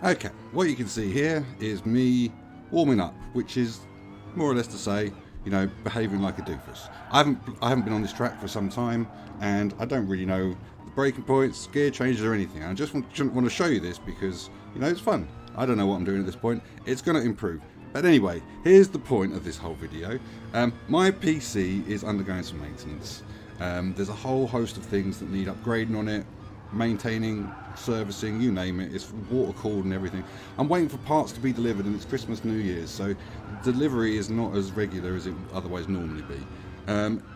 Okay, what you can see here is me warming up, which is more or less to say, behaving like a doofus. I haven't been on this track for some time, and I don't really know the braking points, gear changes, or anything. I just want to show you this because it's fun. I don't know what I'm doing at this point. It's going to improve. But anyway, here's the point of this whole video. My PC is undergoing some maintenance. There's a whole host of things that need upgrading on it, maintaining, servicing, you name it. It's water cooled and everything. I'm waiting for parts to be delivered, and it's Christmas, New Year's, so delivery is not as regular as it otherwise normally be.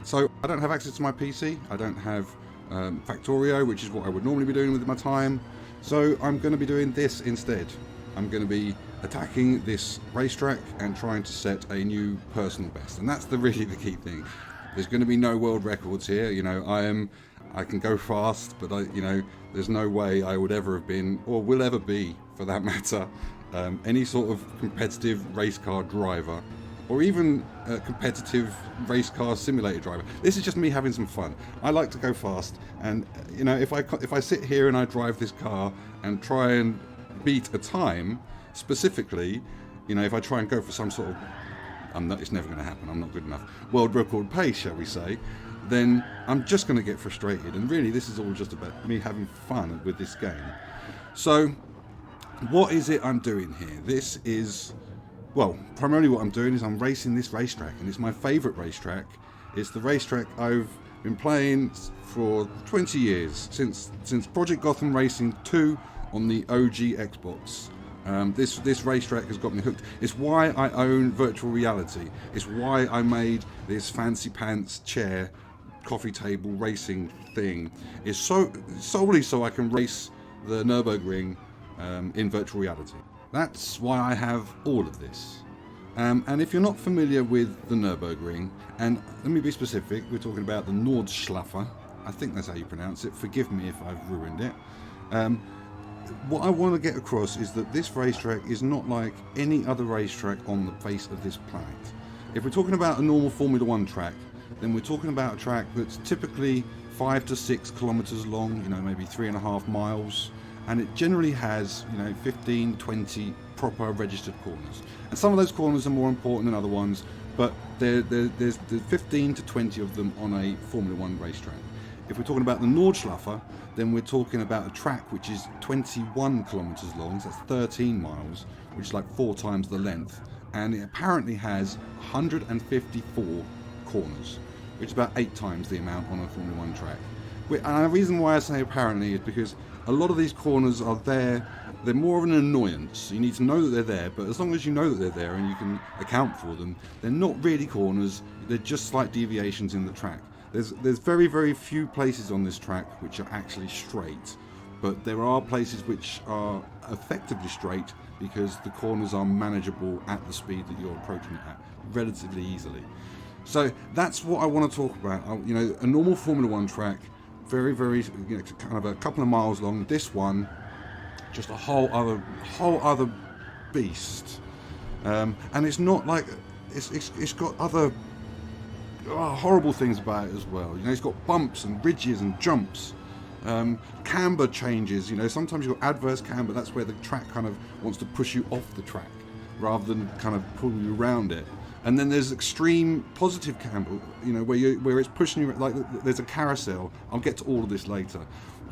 So I don't have access to my PC. I don't have Factorio, which is what I would normally be doing with my time. So I'm going to be doing this instead. I'm going to be attacking this racetrack and trying to set a new personal best, and that's really the key thing. There's going to be no world records here. I can go fast, but there's no way I would ever have been, or will ever be, for that matter, any sort of competitive race car driver, or even a competitive race car simulator driver. This is just me having some fun. I like to go fast, and if I sit here and I drive this car and try and beat a time, specifically, if I try and go for some sort of, it's never going to happen, I'm not good enough, world record pace, shall we say, then I'm just going to get frustrated. And really, this is all just about me having fun with this game. So, what is it I'm doing here? This is, primarily what I'm doing is I'm racing this racetrack, and it's my favourite racetrack. It's the racetrack I've been playing for 20 years, since Project Gotham Racing 2 on the OG Xbox. This racetrack has got me hooked. It's why I own virtual reality. It's why I made this fancy pants chair, coffee table racing thing. It's solely so I can race the Nurburgring in virtual reality. That's why I have all of this. And if you're not familiar with the Nurburgring, and let me be specific, we're talking about the Nordschleife. I think that's how you pronounce it. Forgive me if I've ruined it. What I want to get across is that this racetrack is not like any other racetrack on the face of this planet. If we're talking about a normal Formula 1 track, then we're talking about a track that's typically 5 to 6 kilometers long, maybe 3.5 miles, and it generally has 15, 20 proper registered corners. And some of those corners are more important than other ones, but there's 15 to 20 of them on a Formula 1 racetrack. If we're talking about the Nordschleife, then we're talking about a track which is 21 kilometers long, so that's 13 miles, which is like 4 times the length, and it apparently has 154 corners, which is about 8 times the amount on a Formula 1 track. And the reason why I say apparently is because a lot of these corners are there, they're more of an annoyance. You need to know that they're there, but as long as you know that they're there and you can account for them, they're not really corners, they're just slight deviations in the track. There's very, very few places on this track which are actually straight, but there are places which are effectively straight because the corners are manageable at the speed that you're approaching it at relatively easily. So that's what I want to talk about. A normal Formula 1 track, very, very, kind of a couple of miles long. This one, just a whole other beast. And it's not like it's got other horrible things about it as well. It's got bumps and ridges and jumps, camber changes. Sometimes you've got adverse camber. That's where the track kind of wants to push you off the track rather than kind of pull you around it. And then there's extreme positive camber, where it's pushing you, like there's a carousel. I'll get to all of this later.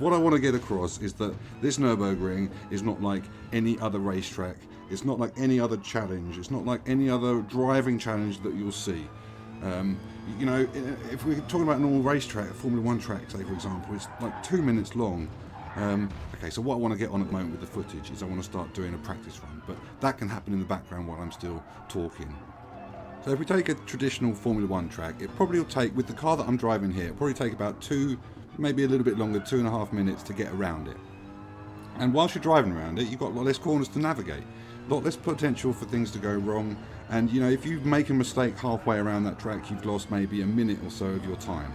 What I want to get across is that this Nürburgring is not like any other racetrack. It's not like any other challenge. It's not like any other driving challenge that you'll see. If we're talking about a normal racetrack, a Formula 1 track, say for example, it's like 2 minutes long. Okay, so what I want to get on at the moment with the footage is I want to start doing a practice run, but that can happen in the background while I'm still talking. So if we take a traditional Formula 1 track, it probably will take, with the car that I'm driving here, it'll probably take about 2, maybe a little bit longer, 2.5 minutes to get around it. And whilst you're driving around it, you've got a lot less corners to navigate, a lot less potential for things to go wrong. And if you make a mistake halfway around that track, you've lost maybe a minute or so of your time.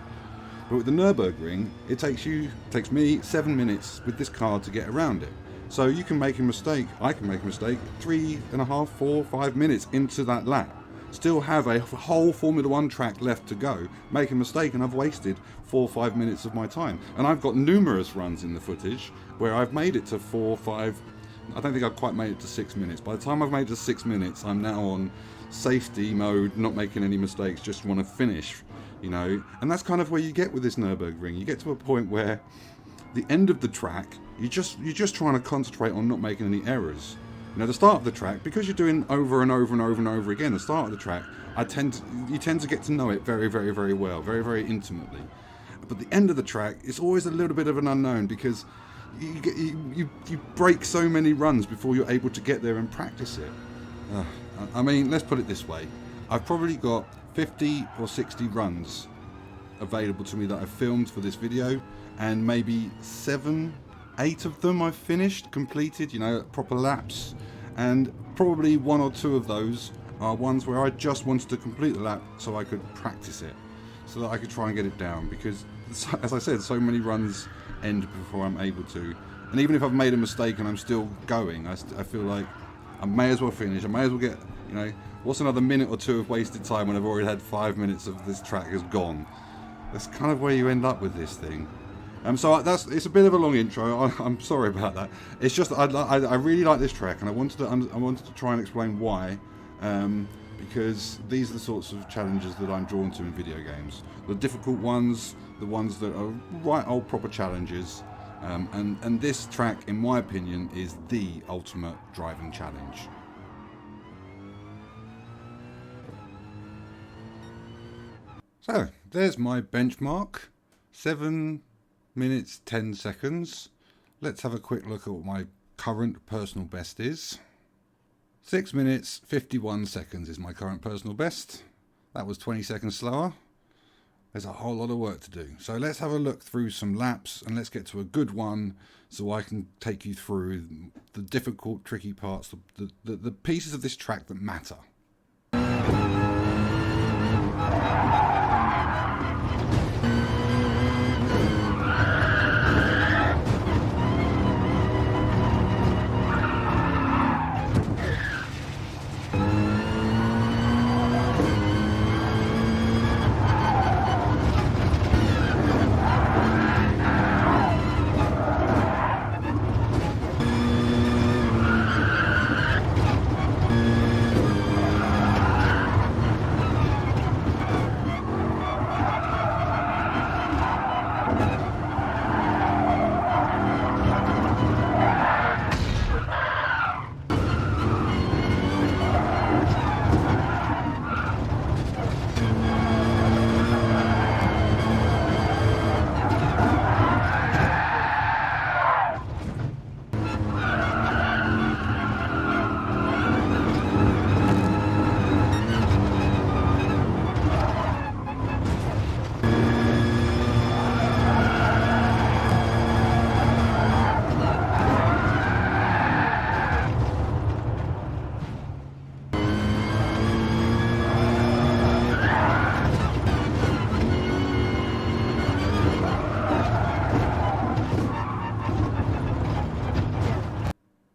But with the Nürburgring, it takes me 7 minutes with this car to get around it. So you can make a mistake, I can make a mistake, 3.5, 4, 5 minutes into that lap. Still have a whole Formula 1 track left to go, make a mistake, and I've wasted 4 or 5 minutes of my time. And I've got numerous runs in the footage where I've made it to 4 or 5 I don't think I've quite made it to 6 minutes. By the time I've made it to 6 minutes, I'm now on safety mode, not making any mistakes, just want to finish, you know. And that's kind of where you get with this Nurburgring. You get to a point where the end of the track, you're just trying to concentrate on not making any errors. You know, the start of the track, because you're doing over and over and over and over again, the start of the track, you tend to get to know it very, very, very well, very, very intimately. But the end of the track, it's always a little bit of an unknown, because you break so many runs before you're able to get there and practice it. I mean, let's put it this way. I've probably got 50 or 60 runs available to me that I've filmed for this video, and maybe 7, 8 of them I've finished, completed, you know, proper laps. And probably 1 or 2 of those are ones where I just wanted to complete the lap so I could practice it, so that I could try and get it down, because, as I said, so many runs end before I'm able to. And even if I've made a mistake and I'm still going, I feel like I may as well finish. I may as well get, you know, what's another minute or 2 of wasted time when I've already had 5 minutes of this track has gone. That's kind of where you end up with this thing. So it's a bit of a long intro. I'm sorry about that. It's just I really like this track, and I wanted to try and explain why. Because these are the sorts of challenges that I'm drawn to in video games. The difficult ones, the ones that are right old proper challenges. And this track, in my opinion, is the ultimate driving challenge. So, there's my benchmark. 7 minutes 10 seconds. Let's have a quick look at what my current personal best is. 6 minutes 51 seconds is my current personal best. That was 20 seconds slower. There's a whole lot of work to do. So let's have a look through some laps, and let's get to a good one so I can take you through the difficult, tricky parts, the pieces of this track that matter.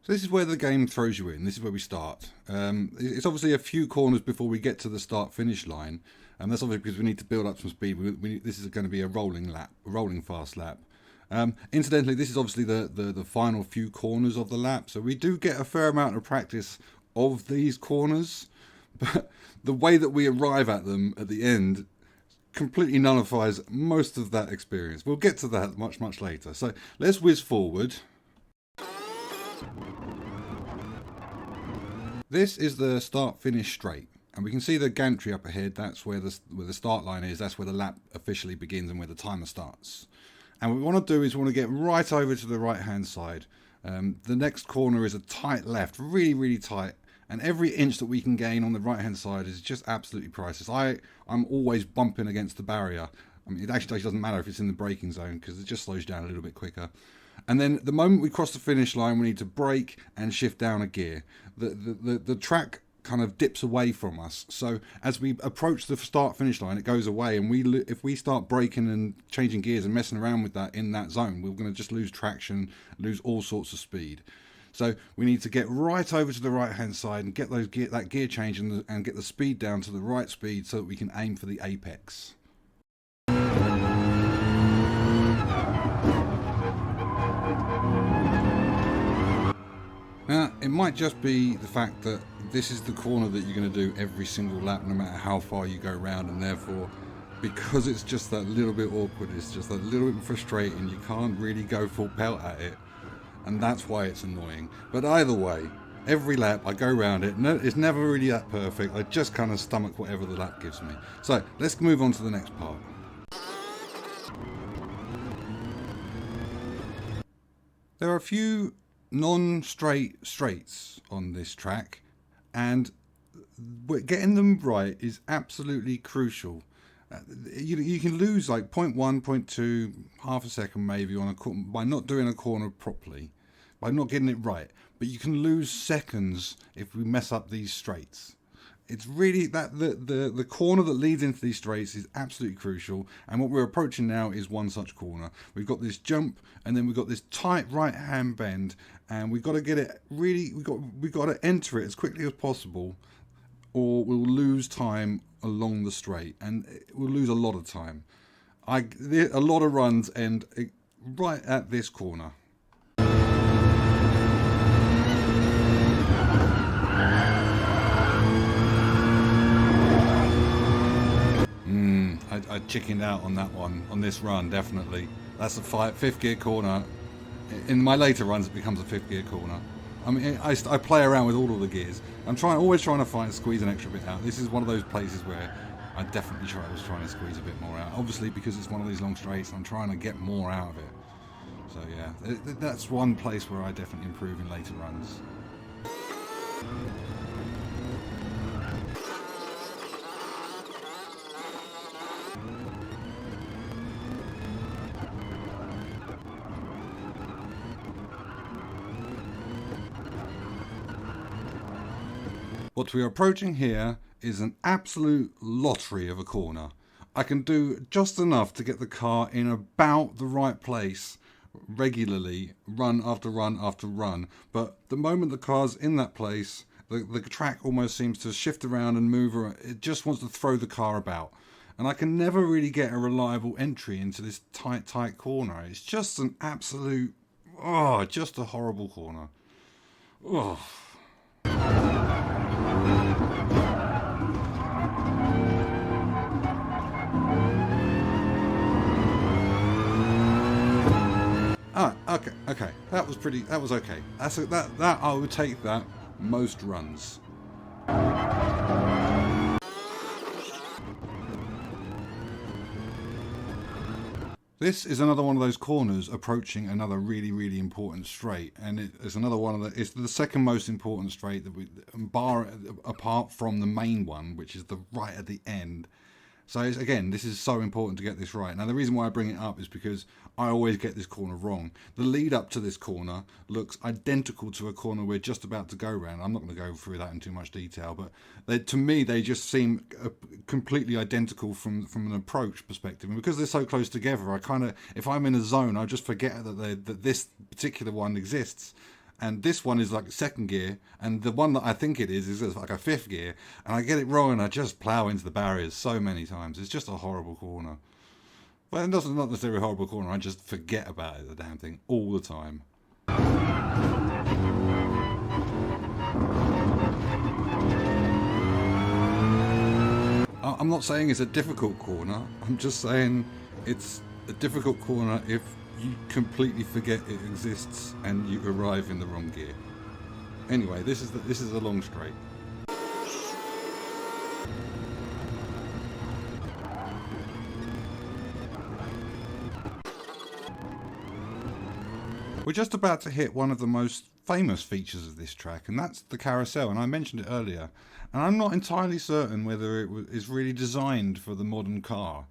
So this is where the game throws you in. This is where we start. It's obviously a few corners before we get to the start-finish line, and that's obviously because we need to build up some speed. This is going to be a rolling lap, a rolling fast lap. Incidentally, this is obviously the final few corners of the lap, so we do get a fair amount of practice of these corners, but the way that we arrive at them at the end completely nullifies most of that experience. We'll get to that much, much later. So let's whiz forward. This is the start-finish straight, and we can see the gantry up ahead. That's where the start line is. That's where the lap officially begins and where the timer starts. And what we want to do is we want to get right over to the right-hand side. The next corner is a tight left, really, really tight, and every inch that we can gain on the right-hand side is just absolutely priceless. I'm always bumping against the barrier. I mean, it actually doesn't matter if it's in the braking zone because it just slows down a little bit quicker. And then the moment we cross the finish line, we need to brake and shift down a gear. The track kind of dips away from us. So as we approach the start-finish line, it goes away. And if we start braking and changing gears and messing around with that in that zone, we're going to just lose traction, lose all sorts of speed. So we need to get right over to the right-hand side and get that gear change and get the speed down to the right speed so that we can aim for the apex. Now, it might just be the fact that this is the corner that you're going to do every single lap, no matter how far you go round, and therefore, because it's just that little bit awkward, it's just that little bit frustrating, you can't really go full pelt at it, and that's why it's annoying. But either way, every lap I go round it, it's never really that perfect, I just kind of stomach whatever the lap gives me. So, let's move on to the next part. There are a few non-straight straights on this track, and getting them right is absolutely crucial. You can lose like 0.1, 0.2, half a second maybe on a by not doing a corner properly, by not getting it right, but you can lose seconds if we mess up these straights. It's really that the corner that leads into these straights is absolutely crucial, and what we're approaching now is one such corner. We've got this jump, and then we've got this tight right hand bend, and we've got to get it really. We've got to enter it as quickly as possible, or we'll lose time along the straight, and we'll lose a lot of time. A lot of runs end right at this corner. I chickened out on that one, on this run, definitely. That's a fifth gear corner. In my later runs, it becomes a fifth gear corner. I mean, I play around with all of the gears. I'm always trying to squeeze an extra bit out. This is one of those places where I definitely was trying to squeeze a bit more out. Obviously, because it's one of these long straights, I'm trying to get more out of it. So yeah, that's one place where I definitely improve in later runs. What we are approaching here is an absolute lottery of a corner. I can do just enough to get the car in about the right place regularly, run after run after run, but the moment the car's in that place, the track almost seems to shift around and move around. It just wants to throw the car about, and I can never really get a reliable entry into this tight corner. It's just an absolute, just a horrible corner. Okay. That was okay. That I would take that most runs. This is another one of those corners approaching another really, really important straight, and it's another one of it's the second most important straight that apart from the main one, which is the right at the end. So again, this is so important to get this right. Now the reason why I bring it up is because I always get this corner wrong. The lead up to this corner looks identical to a corner we're just about to go around. I'm not going to go through that in too much detail, but to me they just seem completely identical from an approach perspective. And because they're so close together, I kind of, if I'm in a zone, I just forget that this particular one exists. And this one is like second gear, and the one that I think it is like a fifth gear, and I get it wrong and I just plough into the barriers so many times. It's just a horrible corner. Well, it's not necessarily a horrible corner, I just forget about it, the damn thing, all the time. I'm not saying it's a difficult corner, I'm just saying it's a difficult corner if you completely forget it exists and you arrive in the wrong gear. Anyway, this is a long straight. We're just about to hit one of the most famous features of this track, and that's the carousel, and I mentioned it earlier, and I'm not entirely certain whether it is really designed for the modern car.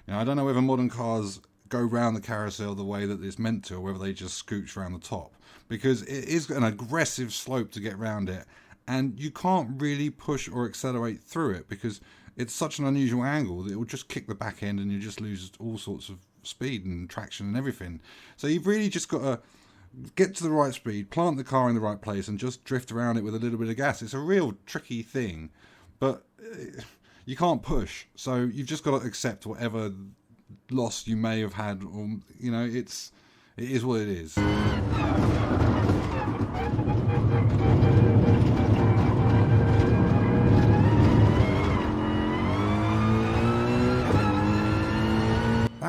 I don't know whether modern cars go round the carousel the way that it's meant to, or whether they just scooch around the top, because it is an aggressive slope to get round it, and you can't really push or accelerate through it because it's such an unusual angle that it will just kick the back end and you just lose all sorts of speed and traction and everything. So you've really just got to get to the right speed, plant the car in the right place, and just drift around it with a little bit of gas. It's a real tricky thing, but you can't push, so you've just got to accept whatever loss you may have had, or it is what it is.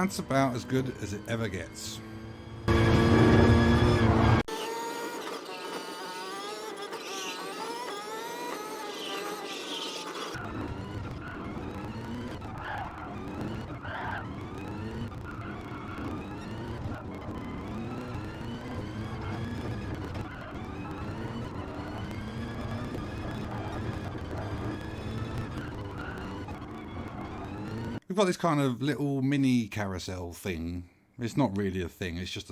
That's about as good as it ever gets. We've got this kind of little mini carousel thing. It's not really a thing. It's just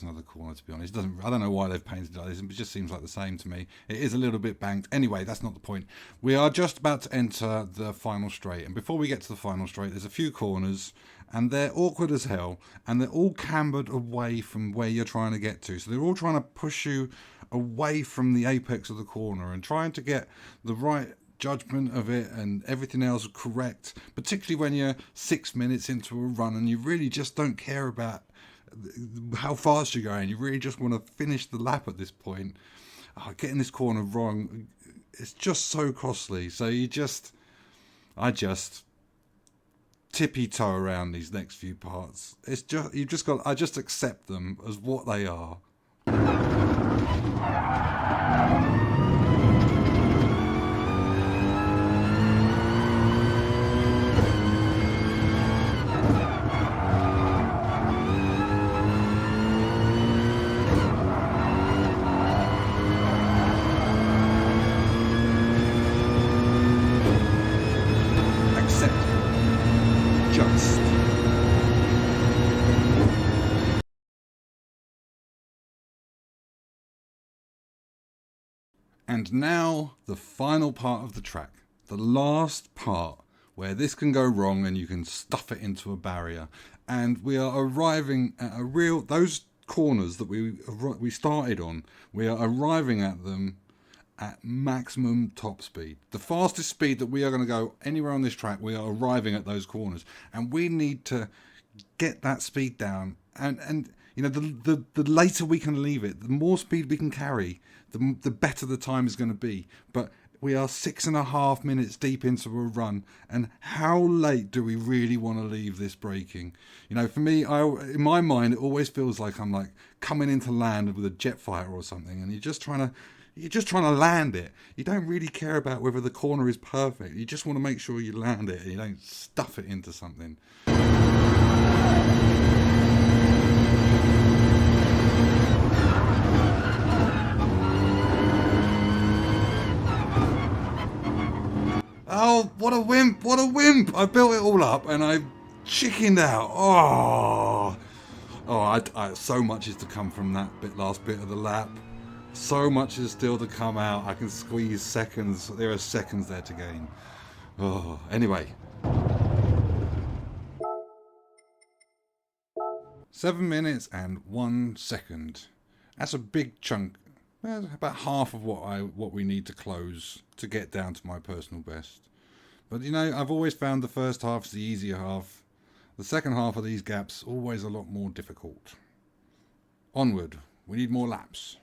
another corner, to be honest. I don't know why they've painted it like this. It just seems like the same to me. It is a little bit banked. Anyway, that's not the point. We are just about to enter the final straight, and before we get to the final straight, there's a few corners, and they're awkward as hell, and they're all cambered away from where you're trying to get to. So they're all trying to push you away from the apex of the corner and trying to get the right judgment of it and everything else correct, particularly when you're 6 minutes into a run and you really just don't care about how fast you're going. You really just want to finish the lap at this point. Getting this corner wrong, it's just so costly. So I just tippy toe around these next few parts. I just accept them as what they are. And now the final part of the track, the last part where this can go wrong and you can stuff it into a barrier. And we are arriving at those corners that we started on, we are arriving at them at maximum top speed. The fastest speed that we are going to go anywhere on this track, we are arriving at those corners. And we need to get that speed down. And you know, the later we can leave it, the more speed we can carry, the better the time is going to be. But we are 6.5 minutes deep into a run, and how late do we really want to leave this braking? You know, for me, in my mind, it always feels like I'm like coming into land with a jet fighter or something, and you're just trying to land it. You don't really care about whether the corner is perfect. You just want to make sure you land it and you don't stuff it into something. Oh, what a wimp, what a wimp. I built it all up and I chickened out. So much is to come from that last bit of the lap. So much is still to come out. I can squeeze seconds. There are seconds there to gain. Anyway. 7 minutes and 1 second. That's a big chunk. That's about half of what we need to close to get down to my personal best. But you know, I've always found the first half's the easier half. The second half of these gaps always a lot more difficult. Onward. We need more laps.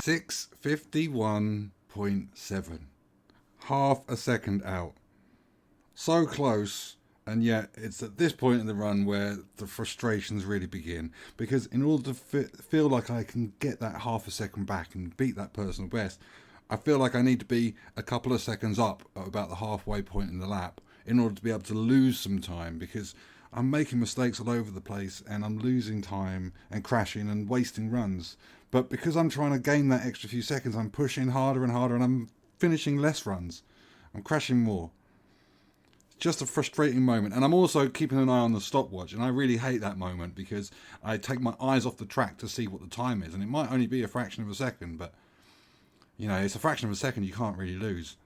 6:51.7. Half a second out. So close, and yet it's at this point in the run where the frustrations really begin. Because in order to feel like I can get that half a second back and beat that personal best, I feel like I need to be a couple of seconds up at about the halfway point in the lap in order to be able to lose some time, because I'm making mistakes all over the place and I'm losing time and crashing and wasting runs. But because I'm trying to gain that extra few seconds, I'm pushing harder and harder and I'm finishing less runs. I'm crashing more. It's just a frustrating moment. And I'm also keeping an eye on the stopwatch, and I really hate that moment because I take my eyes off the track to see what the time is, and it might only be a fraction of a second, but you know, it's a fraction of a second you can't really lose.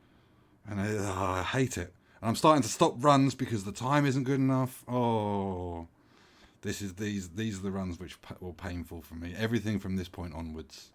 And I hate it. And I'm starting to stop runs because the time isn't good enough. Oh, these are the runs which were painful for me. Everything from this point onwards.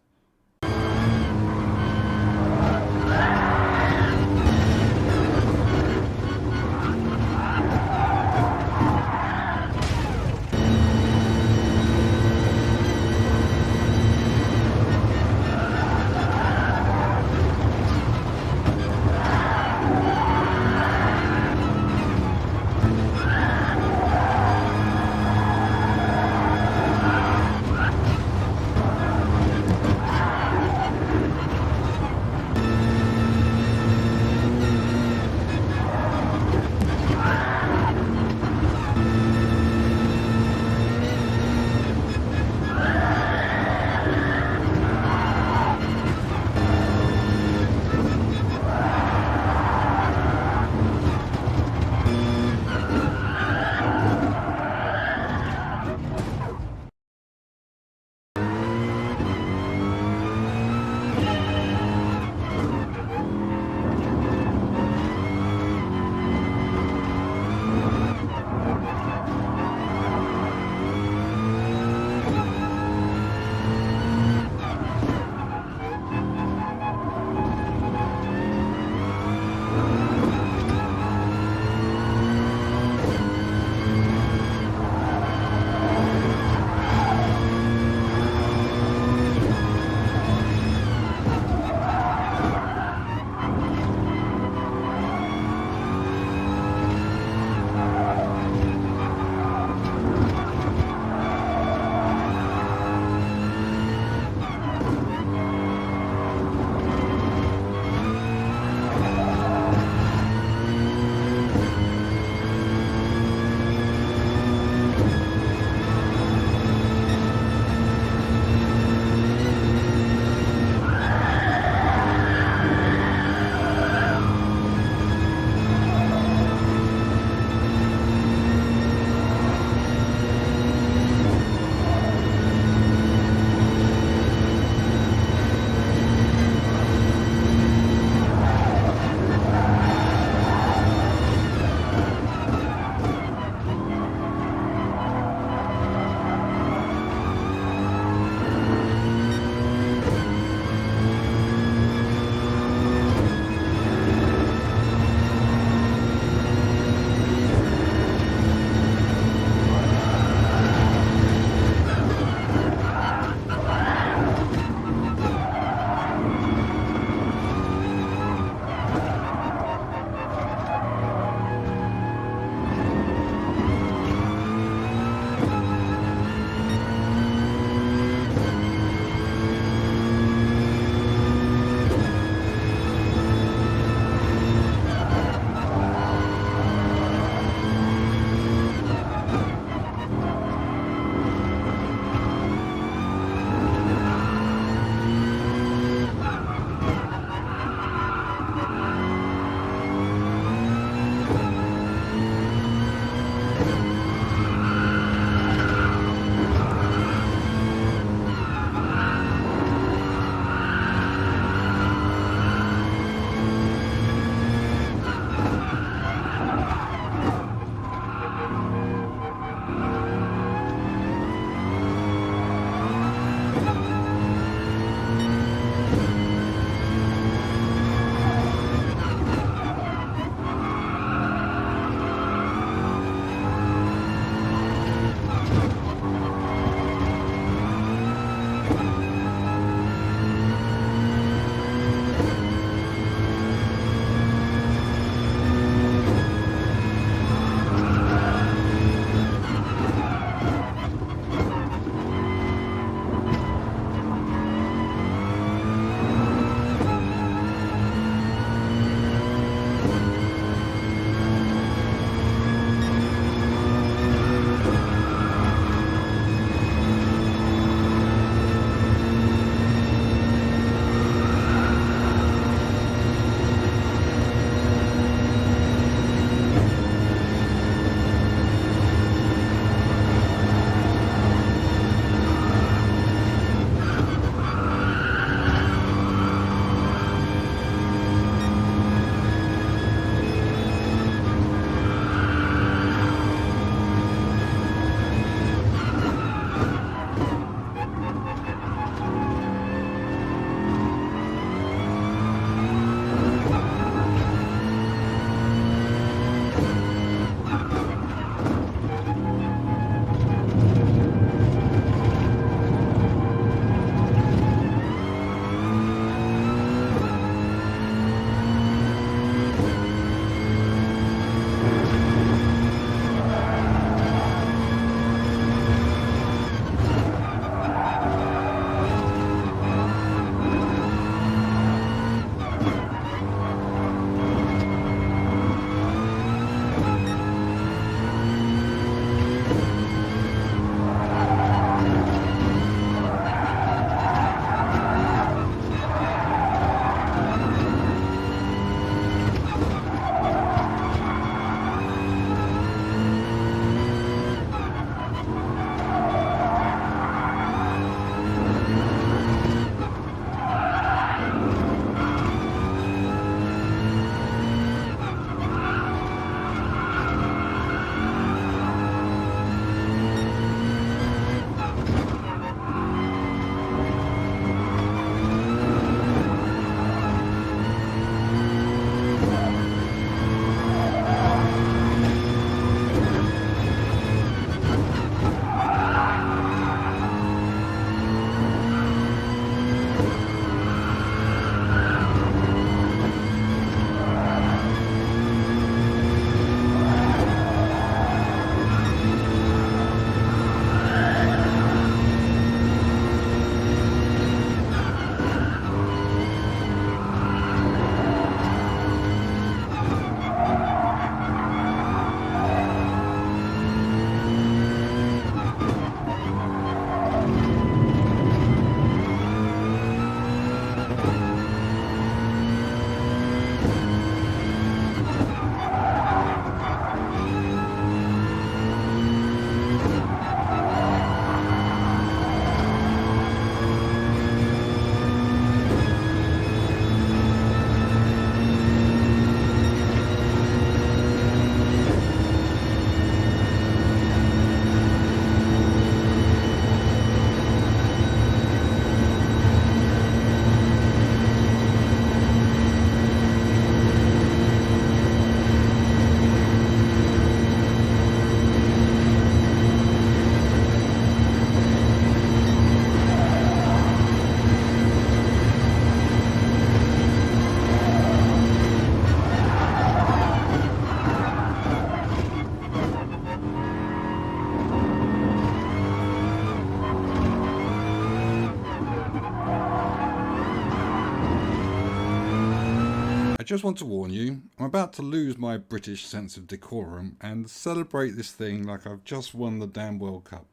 just want to warn you, I'm about to lose my British sense of decorum and celebrate this thing like I've just won the damn World Cup,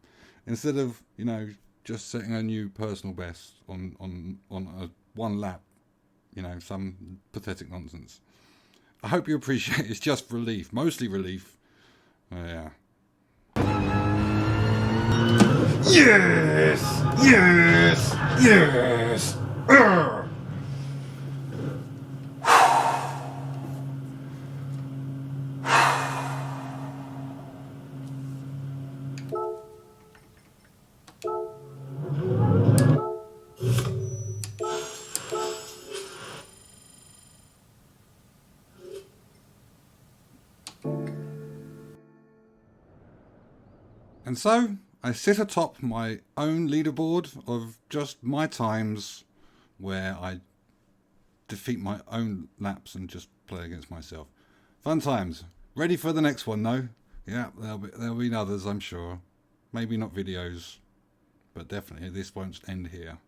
instead of, you know, just setting a new personal best on a one lap, you know, some pathetic nonsense. I hope you appreciate it. It's just relief, mostly relief. Yeah. Yes! Yes! Yes! Urgh! And so, I sit atop my own leaderboard of just my times where I defeat my own laps and just play against myself. Fun times. Ready for the next one though? Yeah, there'll be others, I'm sure. Maybe not videos, but definitely this won't end here.